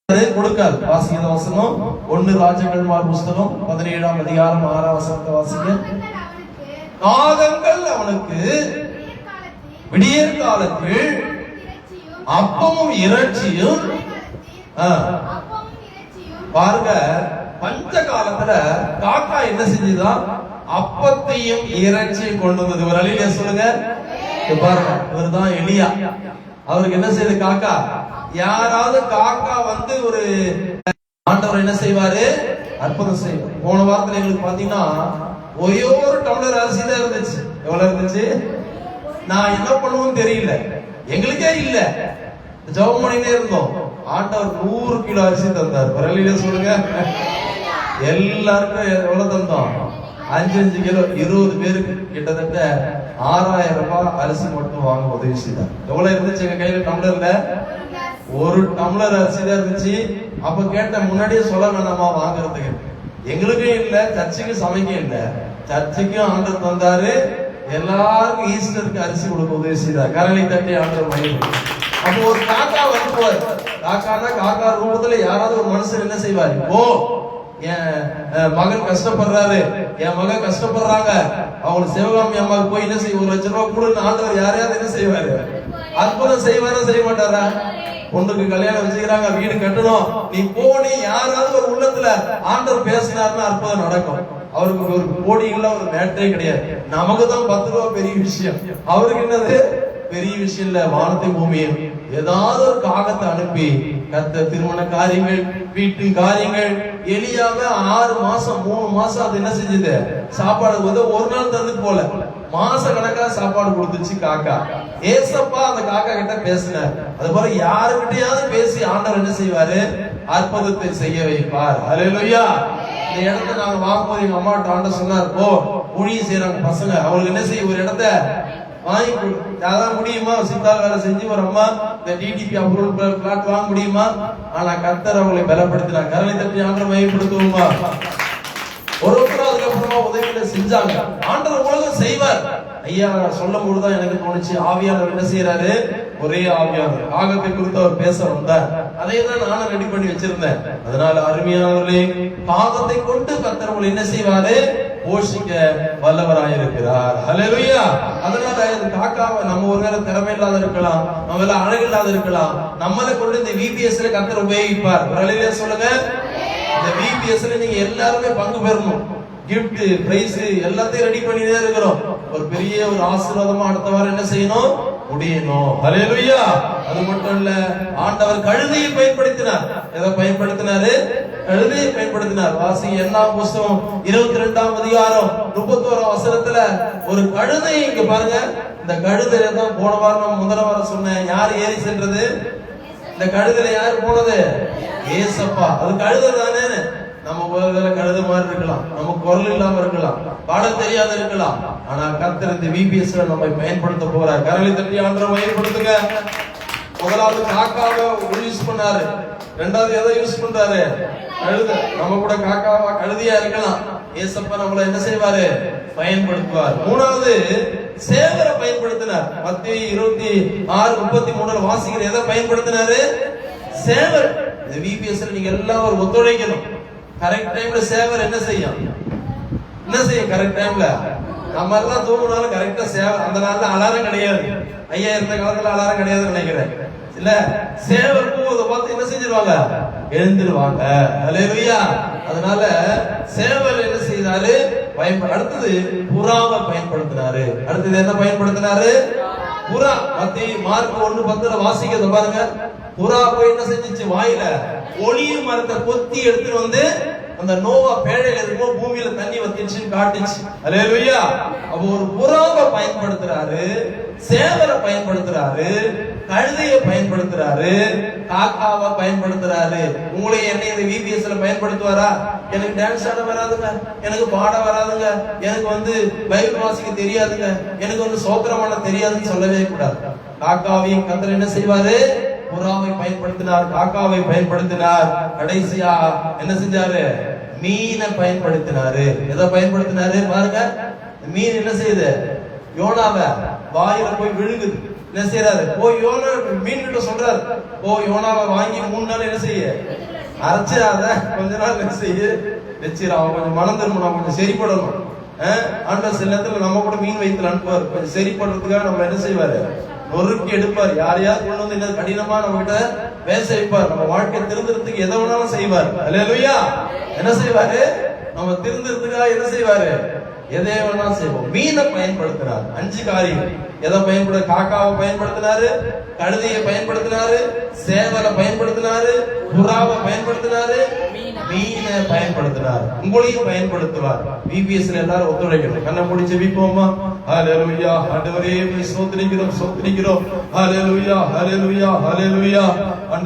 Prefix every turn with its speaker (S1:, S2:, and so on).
S1: கொடுக்காது. வாசிக்கிற வசனம் 1 ராஜாக்கள் புஸ்தகம் 17ஆம் அதிகாரம் 6ஆம் வசனத்தை வாசிங்க. காகங்கள் அவனுக்கு விடியற் காலத்தில் அப்பமும் இறைச்சியும். பாருங்க, பஞ்ச காலத்துல காக்கா என்ன செஞ்சுதான் அப்பத்தையும் இறைச்சியும் கொண்டு வந்தது. ஒரு அழியில சொல்லுங்க. பாருங்க, இவர்தான் எலியா. அவருக்கு என்ன செய்யுது காக்கா? யாராவது காக்கா வந்து ஒரு ஆண்டவர் என்ன செய்வாரு? அற்புதம் செய்வார். போன வாரத்துல எங்களுக்கு பாத்தீங்கன்னா ஒரே ஒரு டம்ளர் அரிசி தான் இருந்துச்சு. எவ்வளவு இருந்துச்சு? நான் என்ன பண்ணுவோம் தெரியல, எங்களுக்கே இல்ல. ஜெபம் பண்ணினே இருந்தோம். ஆண்டவர் 100 கிலோ அரிசி தந்தார். பரவாயில்ல சொல்லுங்க. எல்லாருக்கும் எவ்வளவு தந்தோம்? 5 கிலோ. 20 பேருக்கு கிட்டத்தட்ட 6000 ரூபாய் அரிசி மட்டும் வாங்க உதவி செய்தார். எவ்வளவு இருந்துச்சு எங்க கையில டம்ளர்ல? 1 டம்ளர் அரிசி தான் இருந்துச்சு. அப்ப கேட்ட, முன்னாடியே சொல்ல வேணாமா வாங்குறதுக்கு? எங்களுக்கும் இல்ல, சர்ச்சுக்கு சமைக்க இல்ல. சர்ச்சுக்கும் ஆண்டர் தந்தாரு, எல்லாருக்கும் ஈஸ்டருக்கு அரிசி கொடுக்க உதவி செய்தார். கரலை தட்டி ஆண்டர் மகிழ்ச்சி. அப்போ ஒரு காக்கா வருவார். காக்கானா காக்கா ரூபத்துல யாராவது ஒரு மனுஷன் என்ன செய்வார்? ஓ, என் மகன் கஷ்டப்படுறாரு, என் மகன் கஷ்டப்படுறாங்க, அவங்களுக்கு சிவகாமி அம்மாவுக்கு போய் என்ன செய்ய 1 லட்சம் ரூபாய் கொடுன்னு ஆண்டவர் யாரையாவது என்ன செய்வாரு? அற்புதம் செய்வாரா செய்ய மாட்டாரா? பொண்ணுக்கு கல்யாணம் வச்சுக்கிறாங்க, வீடு கட்டணும், நீ போனி யாராவது ஒரு உள்ளத்துல ஆண்டவர் பேசினாருன்னா அற்புதம் நடக்கும். அவருக்கு ஒரு கோடி இல்ல, ஒரு மேட்டே கிடையாது. நமக்கு தான் 10 ரூபாய் பெரிய விஷயம், அவருக்கு என்னது பெரிய விஷயம் இல்ல. வானத்தை பூமியும் ஏதாவது ஒரு காகத்தை அனுப்பி கத்த திருமண காரியங்கள், வீட்டு காரியங்கள். எலியாவ 6 மாசம் 3 மாசம் அது என்ன செஞ்சது? சாப்பாடு வந்து ஒரு நாள் தந்து போல மாச கணக்கா சாப்பாடு கொடுத்துச்சு காக்கா. ஏசப்பா அந்த காக்கா கிட்ட பேசினார். அது போல யாருக்கிட்டையாவது பேசி ஆண்டவர் என்ன செய்வாரு? அற்புதத்தை செய்ய வைப்பார். ஹல்லேலூயா. இந்த இடத்த நாங்க வாங்கும்போது எங்க அம்மாட்ட ஆண்டவர் சொன்னார், ஓ ஊழியம் செய்யறாங்க பசங்க, அவங்களுக்கு என்ன செய்ய ஒரு இடத்த வாங்கி அதான் முடியுமா? சித்தால் வேலை செஞ்சு ஒரு அம்மா இந்த டிடிபி அப்ரூவல் பிளாட் வாங்க முடியுமா? ஆனா கர்த்தர் அவங்களை பலப்படுத்தினார். கரலை தட்டி ஆண்டவர் மையப்படுத்துவோமா? ஒருத்தர் அதுக்கப்புறமா உதவிகளை செஞ்சாங்க. ஆண்டவர் உலகம் செய்வார். ஐயா சொல்லும் பொழுதுதான் எனக்கு தோணுச்சு, ஆவியானவர் என்ன செய்யறாரு? ஒரே ஆவியானவர் காகத்தை குறித்து அவர் பேச வந்தார். அதை தான் நானும் ரெடி பண்ணி வச்சிருந்தேன். அதனால அருமையானவர்களே, காகத்தை கொண்டு கர்த்தர் உங்களை என்ன செய்வாரு? போஷிக்க வல்லவராயிருக்கிறார். ஹல்லேலூயா. அதனால இந்த காக்காவை நம்ம ஒரு நேரம் திறமை இல்லாத இருக்கலாம், நம்ம எல்லாம் அழகு இல்லாத இருக்கலாம், நம்மளை கொண்டு இந்த விபிஎஸ்ல கர்த்தர் உபயோகிப்பார். ஹல்லேலூயா சொல்லுங்க. இந்த விபிஎஸ்ல நீங்க எல்லாருமே பங்கு பெறணும். கிஃப்ட், பிரைஸ் எல்லாத்தையும் ரெடி பண்ணிட்டே இருக்கிறோம். ஒரு பெரிய ஒரு ஆசீர்வாதமா அடுத்த வாரம் என்ன செய்யணும்? முடியணும். ஹல்லேலூயா. அது மட்டும் இல்ல, ஆண்டவர் கழுதையை பயன்படுத்தினார். எதை பயன்படுத்தினாரு? கழுதையை பயன்படுத்தினார். வாசிங்க என்னாம் புஸ்தகம் 22ஆம் அதிகாரம் 31ஆம் வசனத்துல ஒரு கழுதை இங்க பாருங்க. இந்த கழுதையில தான் போன வாரம் முதல் வாரம் சொன்னேன், யார் ஏறி சென்றது? இந்த கழுதையில யார் போனது? ஏசப்பா. அது கழுதை தானே. நம்ம உலகத்துல கழுத மாதிரி இருக்கலாம், நமக்கு குரல் இல்லாம இருக்கலாம், பாடம் தெரியாத இருக்கலாம். ஆனா கர்த்தர் இந்த விபிஎஸ்ல நம்ம பயன்படுத்த போறார். கரலை தட்டி ஆண்டவரை பயன்படுத்துங்க. முதலாவது காக்காவை யூஸ் பண்ணாரு. ரெண்டாவது எதை யூஸ் பண்றாரு? கழுத. நம்ம கூட காக்காவா கழுதியா இருக்கலாம். ஏசப்பா நம்மள என்ன செய்வாரு? பயன்படுத்துவார். மூணாவது சேவரை பயன்படுத்தினார். மத்தேயு 26:33 வாசிக்கிற எதை பயன்படுத்தினாரு? சேவர். இந்த விபிஎஸ்ல நீங்க எல்லாம் ஒரு ஒத்துழைக்கணும். கரெக்ட் டைம்ல சேவர் என்ன செய்யும்? என்ன செய்யும் கரெக்ட் டைம்ல? நம்ம எல்லாம் தூங்கினாலும் கரெக்டா சேவர். அந்த நாள்ல அலாரம் கிடையாது. ஐயா இருந்த காலத்துல அலாரம் கிடையாதுன்னு நினைக்கிறேன். இல்ல, சேவர் போவதை பார்த்து என்ன செஞ்சிருவாங்க? எழுந்துருவாங்க. ஹல்லேலூயா. அதனால சேவர் என்ன செய்தாரு? அடுத்தது புறாவை பயன்படுத்தினாரு. அடுத்தது என்ன பயன்படுத்தினாரு? புறா. மத்தேயு மார்க் 1:10 வாசிக்கிறத பாருங்க. புறா போய் என்ன செஞ்சிச்சு? வாயில ஒலிவ மரத்தை கொத்தி எடுத்துட்டு வந்து அந்த நோவா பேழையில இருக்கும் பூமியில தண்ணி வத்திடுச்சுன்னு காட்டுச்சு. ஹல்லேலூயா. அப்போ ஒரு புறாவை பயன்படுத்துறாரு, சேவரை பயன்படுத்துறாரு, கழுதையை பயன்படுத்துறாரு, காக்காவை பயன்படுத்துறாரு. உங்களை என்னை இந்த விபிஎஸ்ல பயன்படுத்துவாரா? எனக்கு டான்ஸ் ஆட வராதுங்க, எனக்கு பாட வராதுங்க, எனக்கு வந்து பைபிள் வாசிக்க தெரியாதுங்க, எனக்கு வந்து சோத்திரம் பண்ண தெரியாதுன்னு சொல்லவே கூடாது. காக்காவையும் கர்த்தர் என்ன செய்வாரு? புறாவை பயன்படுத்தினார், காக்காவை பயன்படுத்தினார். கடைசியா என்ன செஞ்சாரு? மீனை பயன்படுத்தினாரு. எதை பயன்படுத்தினாரு பாருங்க. மீன் என்ன செய்யுது? யோனாவை வாயில போய் விழுகுது. என்ன செய்யறாரு? போய் யோனா மீன் கிட்ட சொல்றாரு, யோனாவை வாங்கி 3 நாள் என்ன செய்ய, அரைச்சாத, கொஞ்ச நாள் என்ன செய்ய வச்சிரு, அவன் கொஞ்சம் மனம் திரும்பணும், கொஞ்சம் சரிப்படணும். ஆண்டவர் சில நேரத்துல நம்ம கூட மீன் வைத்து அனுப்புவார், கொஞ்சம் சரிப்படுறதுக்காக நம்ம என்ன செய்வாரு, நொறுக்கி எடுப்பார். யாரையாவது கொண்டு வந்து என்ன கடினமா நம்ம கிட்ட பேச வைப்பார். நம்ம வாழ்க்கை திருந்துறதுக்கு எதை வேணாலும் செய்வார். அல்லேலூயா. என்ன செய்வாரு? நம்ம திருந்துறதுக்காக என்ன செய்வாரு? எதை வேணாலும் செய்வோம். மீனை பயன்படுத்தினார். 5 காரியம். எதை பயன்படுத்த? காக்காவை பயன்படுத்தினாரு, கழுதையை பயன்படுத்தினாரு, சேவலை பயன்படுத்தினாரு, புறாவை பயன்படுத்தினாரு, மீனை பயன்படுத்தினார். உங்களையும் பயன்படுத்துவார். பிபிஎஸ்ல எல்லாரும் ஒத்துழைக்கணும். கண்ணை மூடி ஜெபிப்போமா? ஹல்லேலூயா. ஆண்டவரே ஸ்தோத்திரிக்கிறோம், ஸ்தோத்திரிக்கிறோம். ஹல்லேலூயா, ஹல்லேலூயா, ஹல்லேலூயா.